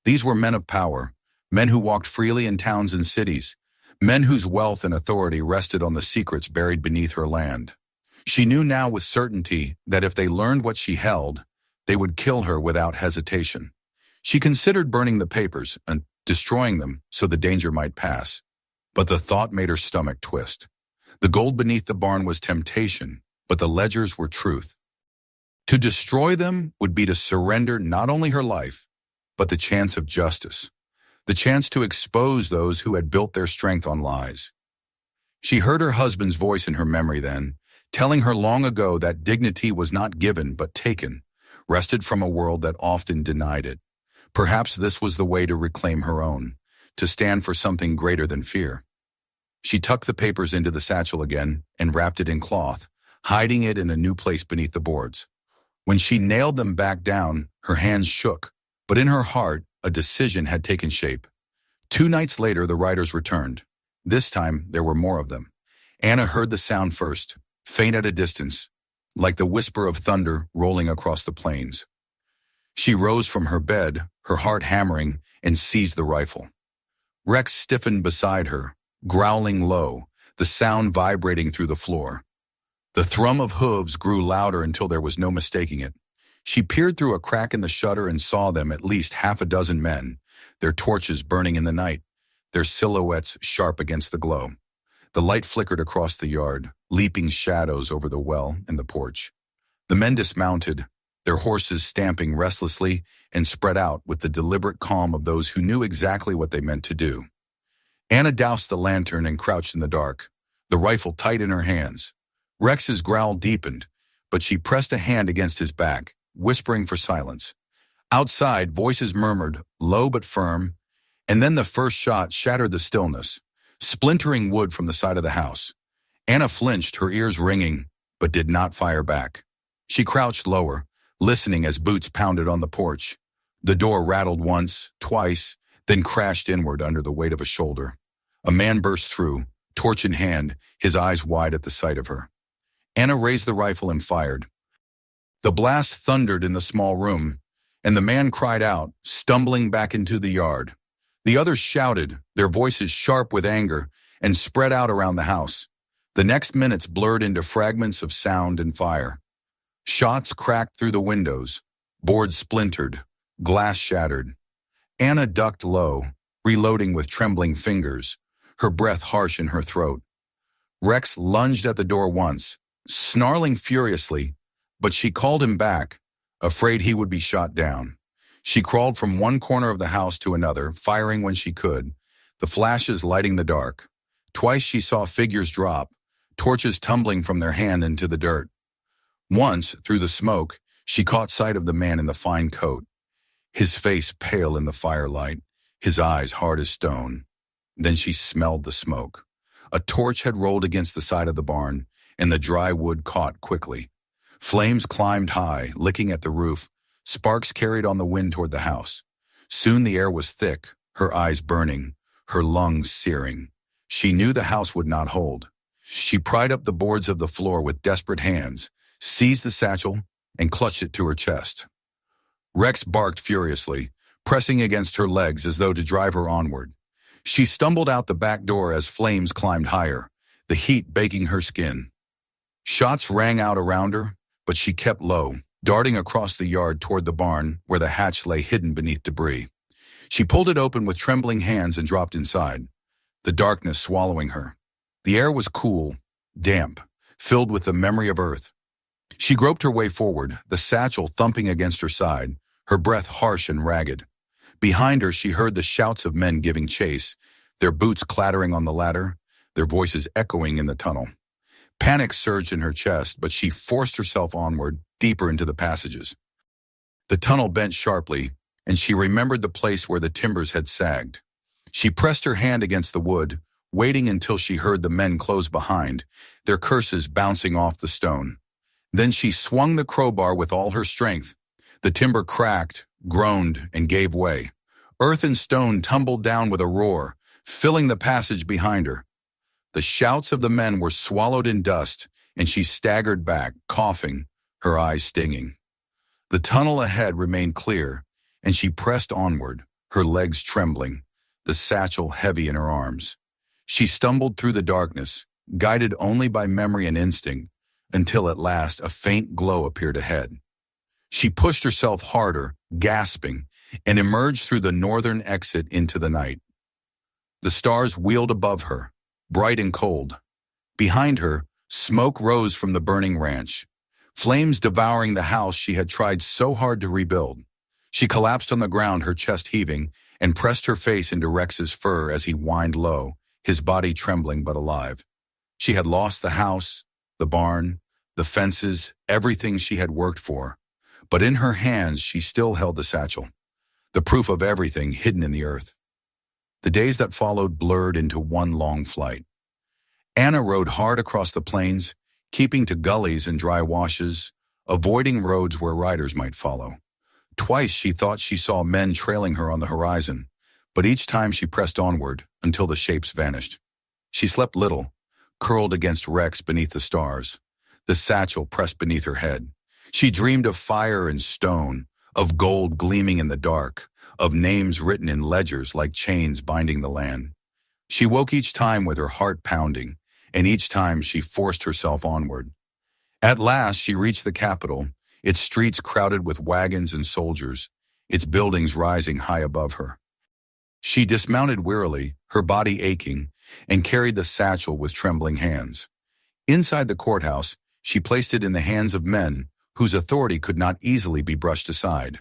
These were men of power, men who walked freely in towns and cities, men whose wealth and authority rested on the secrets buried beneath her land. She knew now with certainty that if they learned what she held, they would kill her without hesitation. She considered burning the papers and destroying them so the danger might pass. But the thought made her stomach twist. The gold beneath the barn was temptation, but the ledgers were truth. To destroy them would be to surrender not only her life, but the chance of justice, the chance to expose those who had built their strength on lies. She heard her husband's voice in her memory then, telling her long ago that dignity was not given but taken, wrested from a world that often denied it. Perhaps this was the way to reclaim her own, to stand for something greater than fear. She tucked the papers into the satchel again and wrapped it in cloth, hiding it in a new place beneath the boards. When she nailed them back down, her hands shook, but in her heart, a decision had taken shape. 2 nights later, the riders returned. This time, there were more of them. Anna heard the sound first, faint at a distance, like the whisper of thunder rolling across the plains. She rose from her bed, her heart hammering, and seized the rifle. Rex stiffened beside her, growling low, the sound vibrating through the floor. The thrum of hooves grew louder until there was no mistaking it. She peered through a crack in the shutter and saw them, at least 6 men, their torches burning in the night, their silhouettes sharp against the glow. The light flickered across the yard, leaping shadows over the well and the porch. The men dismounted, their horses stamping restlessly, and spread out with the deliberate calm of those who knew exactly what they meant to do. Anna doused the lantern and crouched in the dark, the rifle tight in her hands. Rex's growl deepened, but she pressed a hand against his back, whispering for silence. Outside, voices murmured, low but firm, and then the first shot shattered the stillness, splintering wood from the side of the house. Anna flinched, her ears ringing, but did not fire back. She crouched lower, listening as boots pounded on the porch. The door rattled once, twice, then crashed inward under the weight of a shoulder. A man burst through, torch in hand, his eyes wide at the sight of her. Anna raised the rifle and fired. The blast thundered in the small room, and the man cried out, stumbling back into the yard. The others shouted, their voices sharp with anger, and spread out around the house. The next minutes blurred into fragments of sound and fire. Shots cracked through the windows, boards splintered, glass shattered. Anna ducked low, reloading with trembling fingers, her breath harsh in her throat. Rex lunged at the door once, snarling furiously, but she called him back, afraid he would be shot down. She crawled from one corner of the house to another, firing when she could, the flashes lighting the dark. Twice she saw figures drop, torches tumbling from their hand into the dirt. Once, through the smoke, she caught sight of the man in the fine coat, his face pale in the firelight, his eyes hard as stone. Then she smelled the smoke. A torch had rolled against the side of the barn, and the dry wood caught quickly. Flames climbed high, licking at the roof. Sparks carried on the wind toward the house. Soon the air was thick, her eyes burning, her lungs searing. She knew the house would not hold. She pried up the boards of the floor with desperate hands, seized the satchel, and clutched it to her chest. Rex barked furiously, pressing against her legs as though to drive her onward. She stumbled out the back door as flames climbed higher, the heat baking her skin. Shots rang out around her, but she kept low, darting across the yard toward the barn where the hatch lay hidden beneath debris. She pulled it open with trembling hands and dropped inside, the darkness swallowing her. The air was cool, damp, filled with the memory of earth. She groped her way forward, the satchel thumping against her side, her breath harsh and ragged. Behind her she heard the shouts of men giving chase, their boots clattering on the ladder, their voices echoing in the tunnel. Panic surged in her chest, but she forced herself onward, deeper into the passages. The tunnel bent sharply, and she remembered the place where the timbers had sagged. She pressed her hand against the wood, waiting until she heard the men close behind, their curses bouncing off the stone. Then she swung the crowbar with all her strength. The timber cracked, groaned, and gave way. Earth and stone tumbled down with a roar, filling the passage behind her. The shouts of the men were swallowed in dust, and she staggered back, coughing, her eyes stinging. The tunnel ahead remained clear, and she pressed onward, her legs trembling, the satchel heavy in her arms. She stumbled through the darkness, guided only by memory and instinct, until at last a faint glow appeared ahead. She pushed herself harder, gasping, and emerged through the northern exit into the night. The stars wheeled above her, bright and cold. Behind her, smoke rose from the burning ranch, flames devouring the house she had tried so hard to rebuild. She collapsed on the ground, her chest heaving, and pressed her face into Rex's fur as he whined low, his body trembling but alive. She had lost the house, the barn, the fences, everything she had worked for. But in her hands she still held the satchel, the proof of everything hidden in the earth. The days that followed blurred into one long flight. Anna rode hard across the plains, keeping to gullies and dry washes, avoiding roads where riders might follow. Twice she thought she saw men trailing her on the horizon, but each time she pressed onward until the shapes vanished. She slept little, curled against Rex beneath the stars, the satchel pressed beneath her head. She dreamed of fire and stone, of gold gleaming in the dark, of names written in ledgers like chains binding the land. She woke each time with her heart pounding, and each time she forced herself onward. At last she reached the capital, its streets crowded with wagons and soldiers, its buildings rising high above her. She dismounted wearily, her body aching, and carried the satchel with trembling hands. Inside the courthouse, she placed it in the hands of men whose authority could not easily be brushed aside.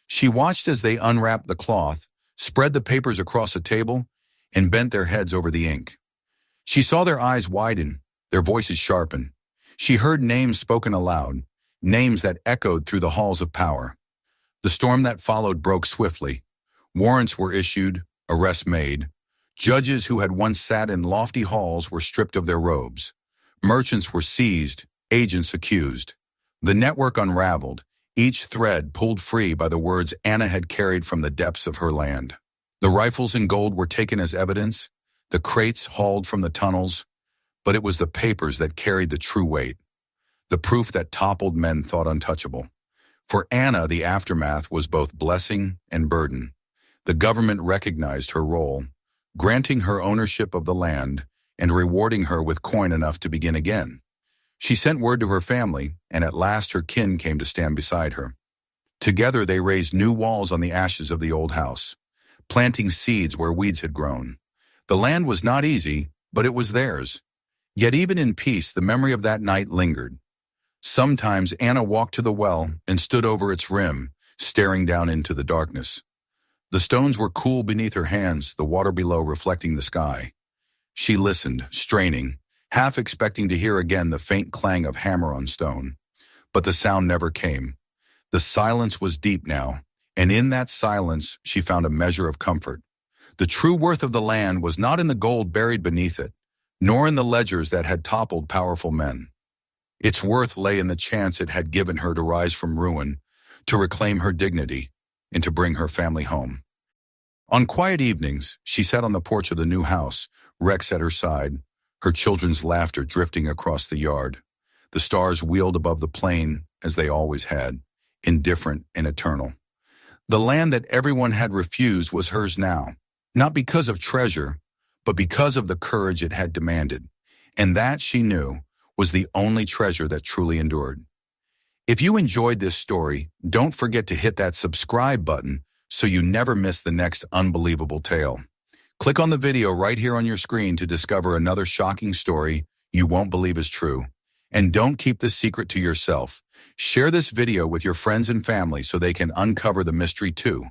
She watched as they unwrapped the cloth, spread the papers across a table, and bent their heads over the ink. She saw their eyes widen, their voices sharpen. She heard names spoken aloud, names that echoed through the halls of power. The storm that followed broke swiftly. Warrants were issued, arrests made. Judges who had once sat in lofty halls were stripped of their robes. Merchants were seized, agents accused. The network unraveled, each thread pulled free by the words Anna had carried from the depths of her land. The rifles and gold were taken as evidence, the crates hauled from the tunnels, but it was the papers that carried the true weight, the proof that toppled men thought untouchable. For Anna, the aftermath was both blessing and burden. The government recognized her role, granting her ownership of the land and rewarding her with coin enough to begin again. She sent word to her family, and at last her kin came to stand beside her. Together they raised new walls on the ashes of the old house, planting seeds where weeds had grown. The land was not easy, but it was theirs. Yet even in peace, the memory of that night lingered. Sometimes Anna walked to the well and stood over its rim, staring down into the darkness. The stones were cool beneath her hands, the water below reflecting the sky. She listened, straining, half expecting to hear again the faint clang of hammer on stone. But the sound never came. The silence was deep now, and in that silence she found a measure of comfort. The true worth of the land was not in the gold buried beneath it, nor in the ledgers that had toppled powerful men. Its worth lay in the chance it had given her to rise from ruin, to reclaim her dignity, and to bring her family home. On quiet evenings, she sat on the porch of the new house, Rex at her side, her children's laughter drifting across the yard. The stars wheeled above the plain, as they always had, indifferent and eternal. The land that everyone had refused was hers now, not because of treasure, but because of the courage it had demanded. And that, she knew, was the only treasure that truly endured. If you enjoyed this story, don't forget to hit that subscribe button so you never miss the next unbelievable tale. Click on the video right here on your screen to discover another shocking story you won't believe is true. And don't keep this secret to yourself. Share this video with your friends and family so they can uncover the mystery too.